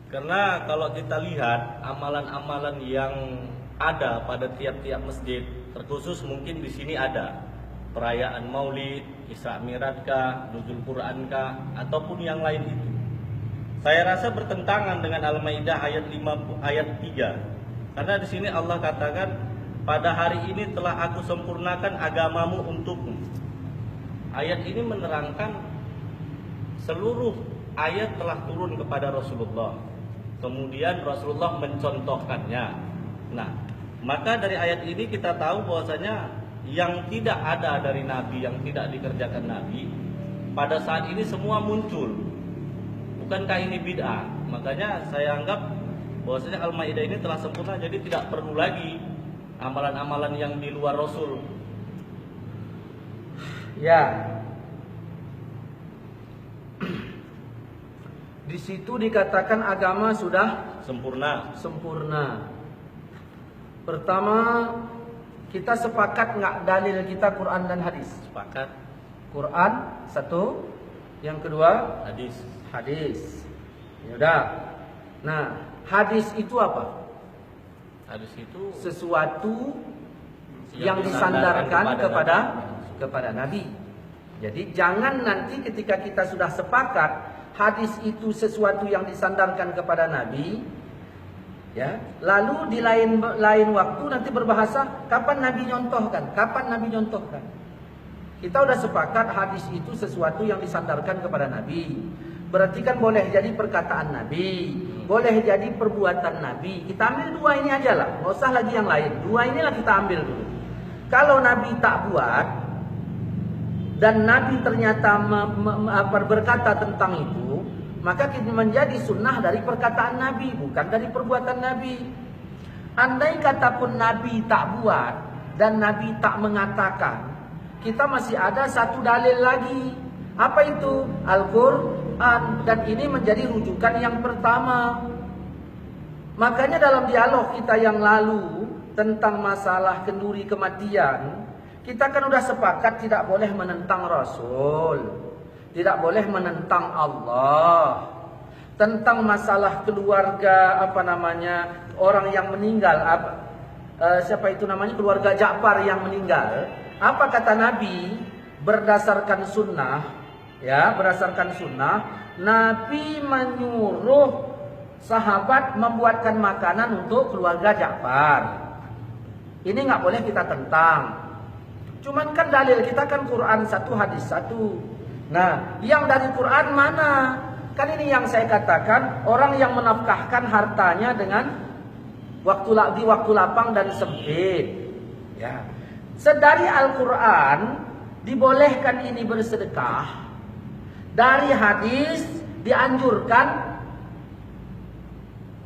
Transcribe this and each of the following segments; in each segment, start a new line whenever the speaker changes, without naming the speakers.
Karena kalau kita lihat amalan-amalan yang ada pada tiap-tiap masjid, terkhusus mungkin di sini ada perayaan Maulid, Isra Mi'raj kah, Nuzul Quran kah, ataupun yang lain itu. Saya rasa bertentangan dengan Al-Maidah ayat 3. Karena di sini Allah katakan, pada hari ini telah aku sempurnakan agamamu untukmu. Ayat ini menerangkan seluruh ayat telah turun kepada Rasulullah. Kemudian Rasulullah mencontohkannya. Nah, maka dari ayat ini kita tahu bahwasanya yang tidak ada dari Nabi, yang tidak dikerjakan Nabi, pada saat ini semua muncul. Bukankah ini bid'ah? Makanya saya anggap bahwasanya Al-Maidah ini telah sempurna, jadi tidak perlu lagi amalan-amalan yang di luar Rasul.
Ya. Di situ dikatakan agama sudah sempurna. Pertama, kita sepakat nggak dalil kita Quran dan hadis?
Sepakat.
Quran satu, yang kedua hadis. Ya udah. Nah, hadis itu apa?
Hadis itu
sesuatu yang disandarkan kepada Nabi. Jadi jangan nanti ketika kita sudah sepakat hadis itu sesuatu yang disandarkan kepada Nabi, ya, lalu di lain waktu nanti berbahasa kapan Nabi nyontohkan. Kita udah sepakat hadis itu sesuatu yang disandarkan kepada Nabi. Berarti kan boleh jadi perkataan Nabi, boleh jadi perbuatan Nabi. Kita ambil dua ini aja lah, nggak usah lagi yang lain. Dua inilah kita ambil dulu. Kalau Nabi tak buat dan Nabi ternyata berkata tentang itu, maka kita menjadi sunnah dari perkataan Nabi, bukan dari perbuatan Nabi. Andai kata pun Nabi tak buat dan Nabi tak mengatakan, kita masih ada satu dalil lagi. Apa itu? Al-Quran. Dan ini menjadi rujukan yang pertama. Makanya dalam dialog kita yang lalu tentang masalah kenduri kematian, kita kan udah sepakat tidak boleh menentang Rasul, tidak boleh menentang Allah. Tentang masalah keluarga orang yang meninggal, siapa itu namanya, keluarga Ja'far yang meninggal. Apa kata Nabi? Berdasarkan sunnah, Nabi menyuruh sahabat membuatkan makanan untuk keluarga Ja'far. Ini nggak boleh kita tentang. Cuman kan dalil kita kan Quran satu, hadis satu. Nah, yang dari Quran mana? Kan ini yang saya katakan, orang yang menafkahkan hartanya dengan di waktu lapang dan sempit. Ya. Sedari Al-Quran dibolehkan ini bersedekah. Dari hadis dianjurkan,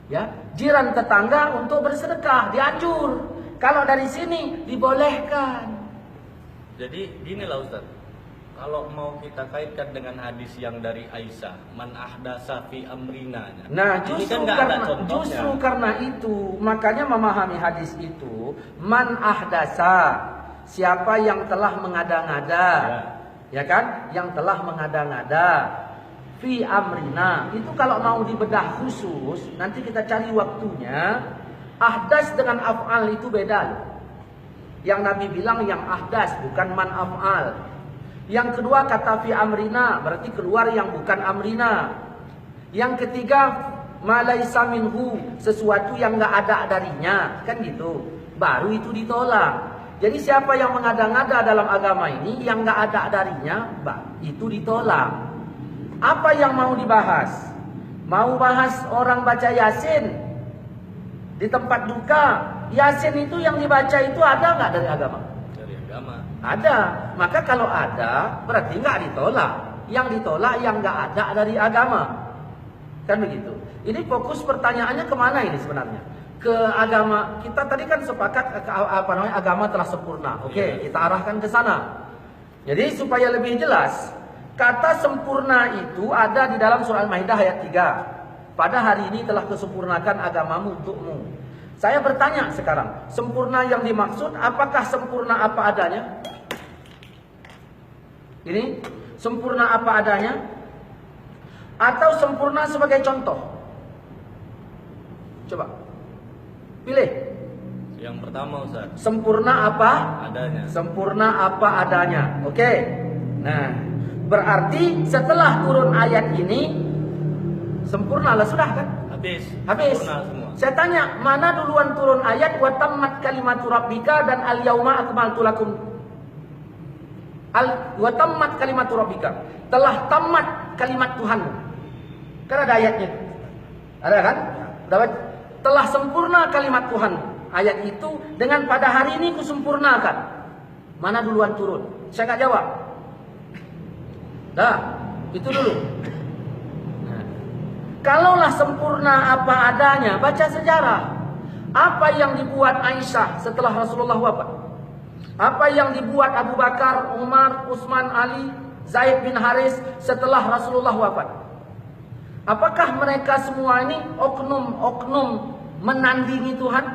ya, jiran tetangga untuk bersedekah, dianjur. Kalau dari sini dibolehkan.
Jadi ginilah Ustaz, kalau mau kita kaitkan dengan hadis yang dari Aisyah, man ahdasa fi amrina.
Nah, justru karena itu, makanya memahami hadis itu, man ahdasa, siapa yang telah mengada-ngada, ya kan? Yang telah mengada-ngada fi amrina. Itu kalau mau dibedah khusus, nanti kita cari waktunya. Ahdas dengan af'al itu beda loh. Yang Nabi bilang yang ahdas, bukan man af'al. Yang kedua kata fi amrina, berarti keluar yang bukan amrina. Yang ketiga ma laisa minhu, sesuatu yang enggak ada darinya, kan gitu. Baru itu ditolak. Jadi siapa yang mengada-ngada dalam agama ini yang enggak ada darinya, itu ditolak. Apa yang mau dibahas? Mau bahas orang baca Yasin di tempat duka. Yasin itu yang dibaca itu ada nggak dari agama?
Dari agama.
Ada. Maka kalau ada, berarti nggak ditolak. Yang ditolak yang nggak ada dari agama. Kan begitu. Ini fokus pertanyaannya kemana ini sebenarnya? Ke agama. Kita tadi kan sepakat agama telah sempurna. Oke, kita arahkan ke sana. Jadi supaya lebih jelas, kata sempurna itu ada di dalam surah Al-Maidah ayat 3. Pada hari ini telah kesempurnakan agamamu untukmu. Saya bertanya sekarang, sempurna yang dimaksud apakah sempurna apa adanya? Ini sempurna apa adanya? Atau sempurna sebagai contoh? Coba. Pilih.
Yang pertama Ustaz,
Sempurna apa?
adanya.
Sempurna apa adanya. Oke. Nah, berarti setelah turun ayat ini sempurna lah sudah kan?
Habis.
Habis.
Sempurna semua.
Saya tanya, mana duluan turun ayat wa tammat kalimatu rabbika dan al yauma akmaltu lakum. Wa tammat kalimatu rabbika. Telah tamat kalimat Tuhanmu. Kan ada ayatnya. Ada kan? Dapat. Telah sempurna kalimat Tuhan. Ayat itu dengan pada hari ini kusempurnakan. Mana duluan turun? Saya nggak jawab. Dah, itu dulu. Nah, kalaulah sempurna apa adanya, baca sejarah. Apa yang dibuat Aisyah setelah Rasulullah wafat? Apa yang dibuat Abu Bakar, Umar, Utsman, Ali, Zaid bin Haris setelah Rasulullah wafat? Apakah mereka semua ini oknum-oknum menandingi Tuhan?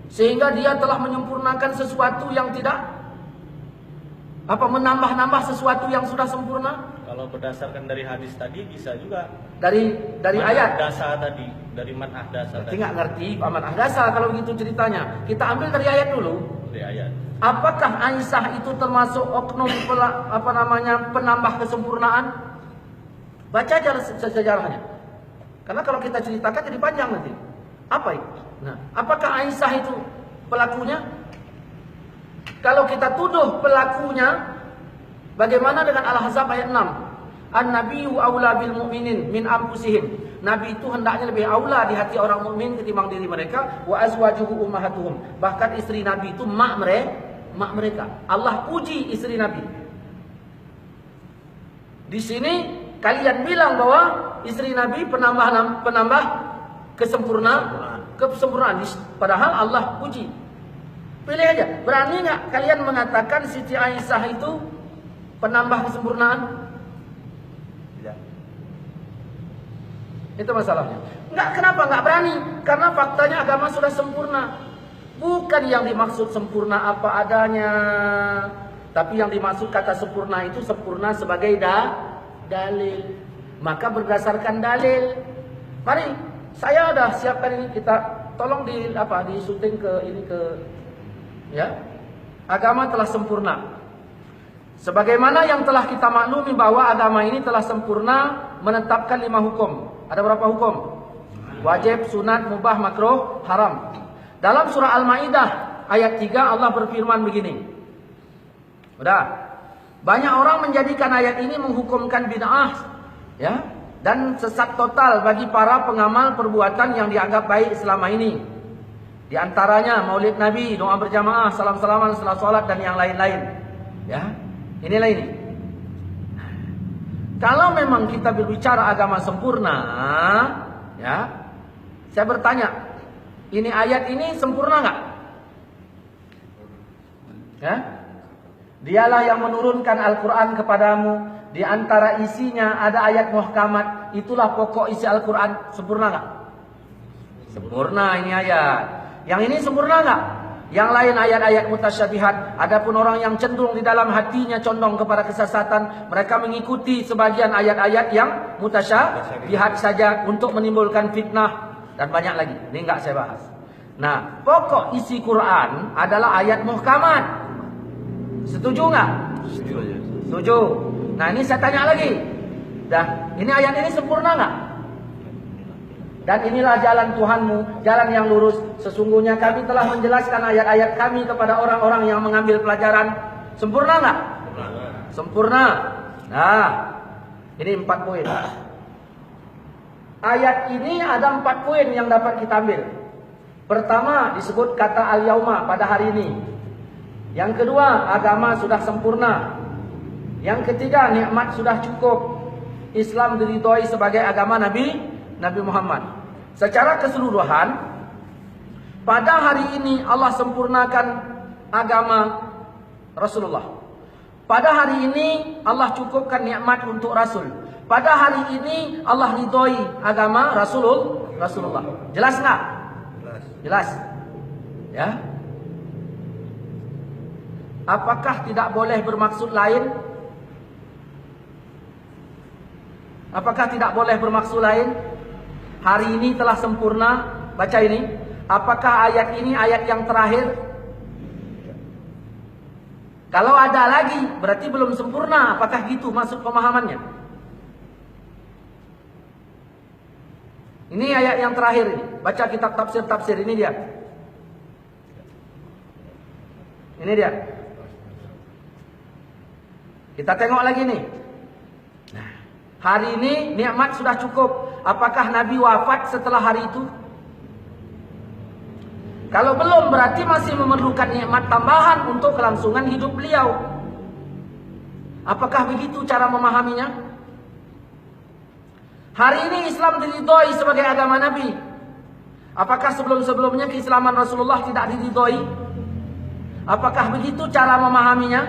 Sehingga dia telah menyempurnakan sesuatu yang tidak, menambah-nambah sesuatu yang sudah sempurna?
Kalau berdasarkan dari hadis tadi bisa juga.
Dari ayat.
Dasa tadi, dari man ahdasa
Berarti
tadi.
nggak ngerti aman ahdasa kalau begitu ceritanya. Kita ambil dari ayat dulu.
Dari ayat.
Apakah Aisyah itu termasuk oknum penambah kesempurnaan? Baca aja sejarahnya. Karena kalau kita ceritakan jadi panjang nanti. Apa itu? Nah, apakah Aisyah itu pelakunya? Kalau kita tuduh pelakunya, bagaimana dengan Al-Ahzab ayat 6? An-nabiyyu aula bil mu'minin min anfusihim. Nabi itu hendaknya lebih aula di hati orang mukmin ketimbang diri mereka. Wa azwajuhu ummahatuhum. Bahkan istri Nabi itu mak mereka. Allah puji istri Nabi. Di sini kalian bilang bahwa istri Nabi penambah kesempurnaan. Padahal Allah puji. Pilih aja. Berani nggak kalian mengatakan Siti Aisyah itu penambah kesempurnaan? Tidak. Itu masalahnya. Kenapa nggak berani? Karena faktanya agama sudah sempurna. Bukan yang dimaksud sempurna apa adanya, tapi yang dimaksud kata sempurna itu sempurna sebagai dalil. Maka berdasarkan dalil, mari saya udah siapkan ini, kita tolong di syuting ke ya. Agama telah sempurna. Sebagaimana yang telah kita maklumi bahwa agama ini telah sempurna menetapkan 5 hukum. Ada berapa hukum? Wajib, sunat, mubah, makruh, haram. Dalam surah Al-Maidah ayat 3 Allah berfirman begini. Udah. Banyak orang menjadikan ayat ini menghukumkan bid'ah, ya, dan sesat total bagi para pengamal perbuatan yang dianggap baik selama ini. Di antaranya maulid Nabi, doa berjamaah, salam-salaman setelah sholat dan yang lain-lain. Ya, inilah ini. Kalau memang kita berbicara agama sempurna, ya, saya bertanya, ini ayat ini sempurna nggak? Ya? Dialah yang menurunkan Al-Quran kepadamu. Di antara isinya ada ayat muhkamat. Itulah pokok isi Al-Quran. Sempurna nggak? Sempurna ini ayat. Yang ini sempurna nggak? Yang lain ayat-ayat mutasyabihat. Adapun orang yang cenderung di dalam hatinya condong kepada kesesatan, mereka mengikuti sebagian ayat-ayat yang mutasyabihat saja untuk menimbulkan fitnah dan banyak lagi. Ini nggak saya bahas. Nah, pokok isi Quran adalah ayat muhkamat. Setuju nggak? Setuju. Nah, ini saya tanya lagi. Dah, ini ayat ini sempurna nggak? Dan inilah jalan Tuhanmu, jalan yang lurus. Sesungguhnya kami telah menjelaskan ayat-ayat kami kepada orang-orang yang mengambil pelajaran. Sempurna nggak? Sempurna. Nah, ini 4 poin. Ayat ini ada 4 poin yang dapat kita ambil. Pertama, disebut kata al-yauma pada hari ini. Yang kedua, agama sudah sempurna. Yang ketiga, nikmat sudah cukup. Islam diridhoi sebagai agama Nabi Muhammad. Secara keseluruhan, pada hari ini Allah sempurnakan agama Rasulullah. Pada hari ini Allah cukupkan nikmat untuk Rasul. Pada hari ini Allah ridhoi agama Rasulullah. Jelas nggak? Jelas. Ya. Apakah tidak boleh bermaksud lain? Apakah tidak boleh bermaksud lain? hari ini telah sempurna. Baca ini. Apakah ayat ini ayat yang terakhir? Kalau ada lagi, berarti belum sempurna. Apakah gitu maksud pemahamannya? Ini ayat yang terakhir ini. Baca kitab tafsir-tafsir, ini dia. Ini dia. Kita tengok lagi nih. Nah, hari ini nikmat sudah cukup. Apakah Nabi wafat setelah hari itu? Kalau belum, berarti masih memerlukan nikmat tambahan untuk kelangsungan hidup beliau. Apakah begitu cara memahaminya? Hari ini Islam diridhoi sebagai agama Nabi. Apakah sebelum-sebelumnya keislaman Rasulullah tidak diridhoi? Apakah begitu cara memahaminya?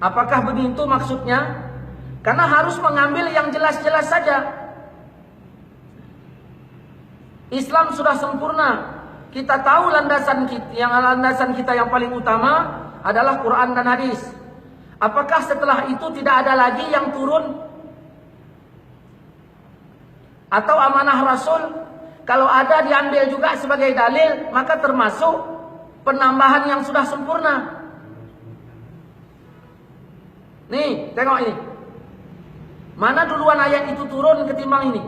Apakah begitu maksudnya? Karena harus mengambil yang jelas-jelas saja. Islam sudah sempurna. Kita tahu landasan kita yang paling utama adalah Quran dan hadis. Apakah setelah itu tidak ada lagi yang turun? Atau amanah Rasul? Kalau ada diambil juga sebagai dalil, maka termasuk penambahan yang sudah sempurna. Nih, tengok ini. Mana duluan ayat itu turun ketimbang ini?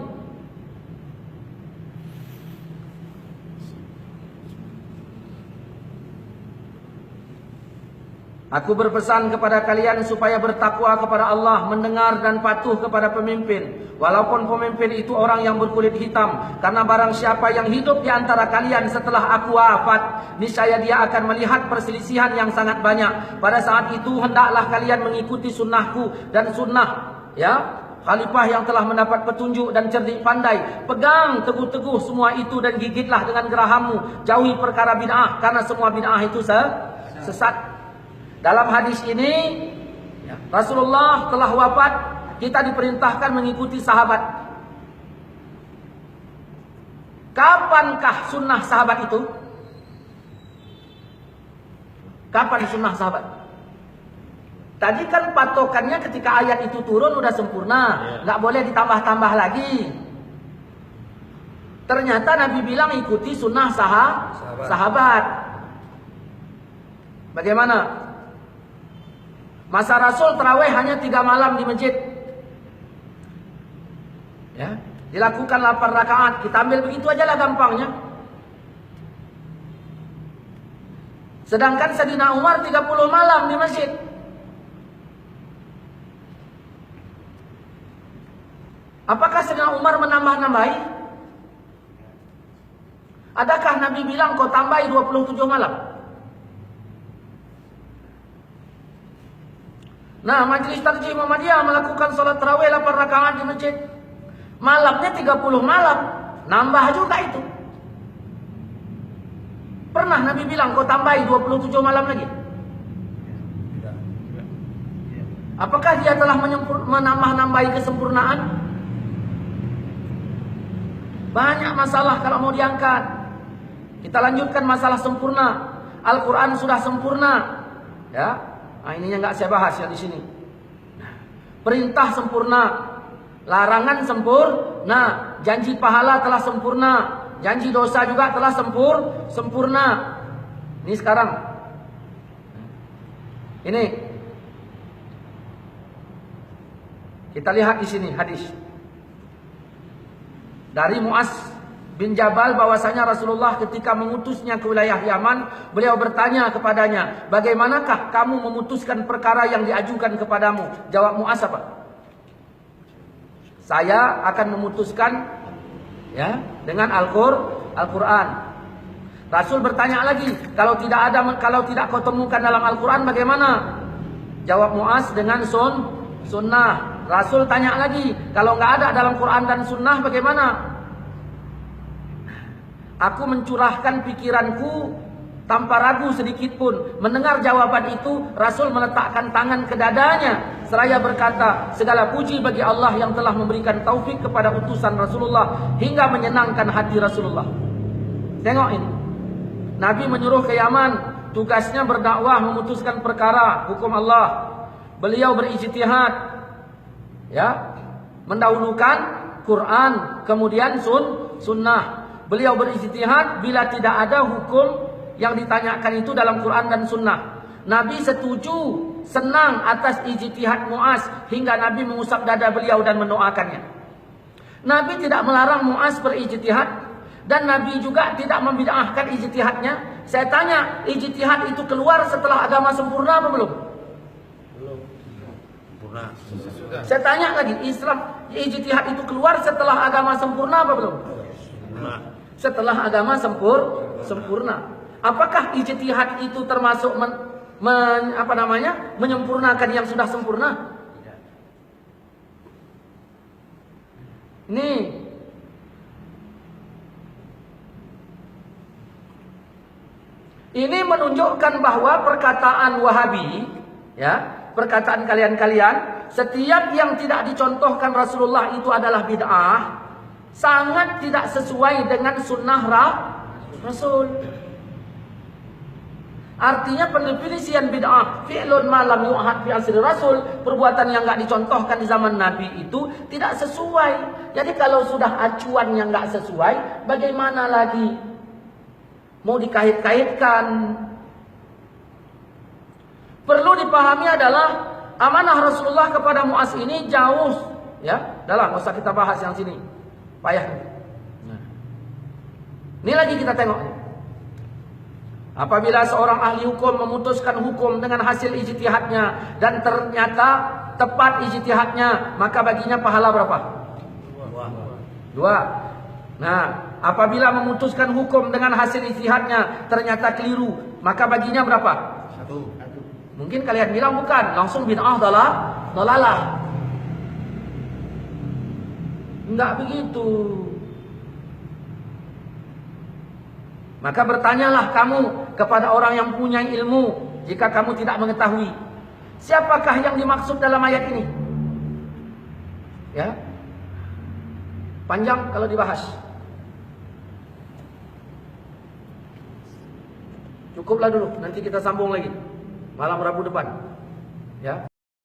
Aku berpesan kepada kalian supaya bertakwa kepada Allah, mendengar dan patuh kepada pemimpin, walaupun pemimpin itu orang yang berkulit hitam. Karena barang siapa yang hidup di antara kalian setelah aku wafat, niscaya dia akan melihat perselisihan yang sangat banyak. Pada saat itu hendaklah kalian mengikuti sunnahku dan sunnah khalifah yang telah mendapat petunjuk dan cerdik pandai. Pegang teguh-teguh semua itu dan gigitlah dengan gerahammu. Jauhi perkara bid'ah, karena semua bid'ah itu sesat. Dalam hadis ini, Rasulullah telah wafat, kita diperintahkan mengikuti sahabat. Kapankah sunnah sahabat itu? Kapan sunnah sahabat? Tadi kan patokannya ketika ayat itu turun udah sempurna, nggak boleh ditambah-tambah lagi. Ternyata Nabi bilang ikuti sunnah sahabat. Bagaimana? Masa Rasul tarawih hanya 3 malam di masjid. Dilakukan 8 rakaat. Kita ambil begitu aja lah gampangnya. Sedangkan Sayyidina Umar 30 malam di masjid. Apakah Sayyidina Umar menambah-nambahi? Adakah Nabi bilang kau tambahi 27 malam? Nah, Majelis Tarjih Muhammadiyah melakukan salat tarawih 8 rakaat di masjid. Malamnya 30 malam. Nambah juga itu. Pernah Nabi bilang kau tambahi 27 malam lagi? Apakah dia telah menambah-nambahi kesempurnaan? Banyak masalah kalau mau diangkat. Kita lanjutkan masalah sempurna. Al-Quran sudah sempurna. Nah, ininya nggak saya bahas ya di sini. Perintah sempurna, larangan sempurna, janji pahala telah sempurna, janji dosa juga telah sempurna. Ini sekarang. Ini kita lihat di sini hadis dari Mu'az bin Jabal bahwasanya Rasulullah ketika mengutusnya ke wilayah Yaman, beliau bertanya kepadanya, bagaimanakah kamu memutuskan perkara yang diajukan kepadamu? Jawab Mu'az apa? Saya akan memutuskan dengan Al-Quran. Rasul bertanya lagi, kalau tidak kau temukan dalam Al-Quran bagaimana? Jawab Mu'az dengan sunnah. Rasul tanya lagi, kalau nggak ada dalam Quran dan sunnah bagaimana? Aku mencurahkan pikiranku tanpa ragu sedikit pun. Mendengar jawaban itu, Rasul meletakkan tangan ke dadanya seraya berkata, segala puji bagi Allah yang telah memberikan taufik kepada utusan Rasulullah hingga menyenangkan hati Rasulullah. Tengok ini. Nabi menyuruh ke Yaman, tugasnya berdakwah, memutuskan perkara hukum Allah. Beliau berijtihad, Mendahulukan Quran, kemudian sunnah. Beliau berijtihad bila tidak ada hukum yang ditanyakan itu dalam Quran dan sunnah. Nabi setuju, senang atas ijtihad Muaz hingga Nabi mengusap dada beliau dan mendoakannya. Nabi tidak melarang Muaz berijtihad dan Nabi juga tidak membid'ahkan ijtihadnya. Saya tanya, ijtihad itu keluar setelah agama sempurna apa belum?
Belum. Sempurna.
Saya tanya lagi, Islam ijtihad itu keluar setelah agama sempurna apa belum?
Sempurna.
Setelah agama sempurna. Apakah ijtihad itu termasuk menyempurnakan yang sudah sempurna? Nih. Ini menunjukkan bahwa perkataan Wahabi, ya, perkataan kalian-kalian, setiap yang tidak dicontohkan Rasulullah itu adalah bid'ah, sangat tidak sesuai dengan sunnah Rasul. Artinya pendefinisian bid'ah, fi'lun ma lam yu'had fi asri Rasul, perbuatan yang enggak dicontohkan di zaman Nabi itu tidak sesuai. Jadi kalau sudah acuan yang enggak sesuai, bagaimana lagi mau dikait-kaitkan? Perlu dipahami adalah amanah Rasulullah kepada Muaz ini jauh, ya. Dah lah, enggak usah kita bahas yang sini. Payah. Ini lagi kita tengok. Apabila seorang ahli hukum memutuskan hukum dengan hasil ijtihadnya dan ternyata tepat ijtihadnya, maka baginya pahala berapa? 2. Nah, apabila memutuskan hukum dengan hasil ijtihadnya ternyata keliru, maka baginya berapa? 1. Mungkin kalian bilang bukan, langsung bid'ah dalalah. Enggak begitu. Maka bertanyalah kamu kepada orang yang punya ilmu jika kamu tidak mengetahui. Siapakah yang dimaksud dalam ayat ini? Ya. Panjang kalau dibahas. Cukuplah dulu, nanti kita sambung lagi malam Rabu depan. Ya.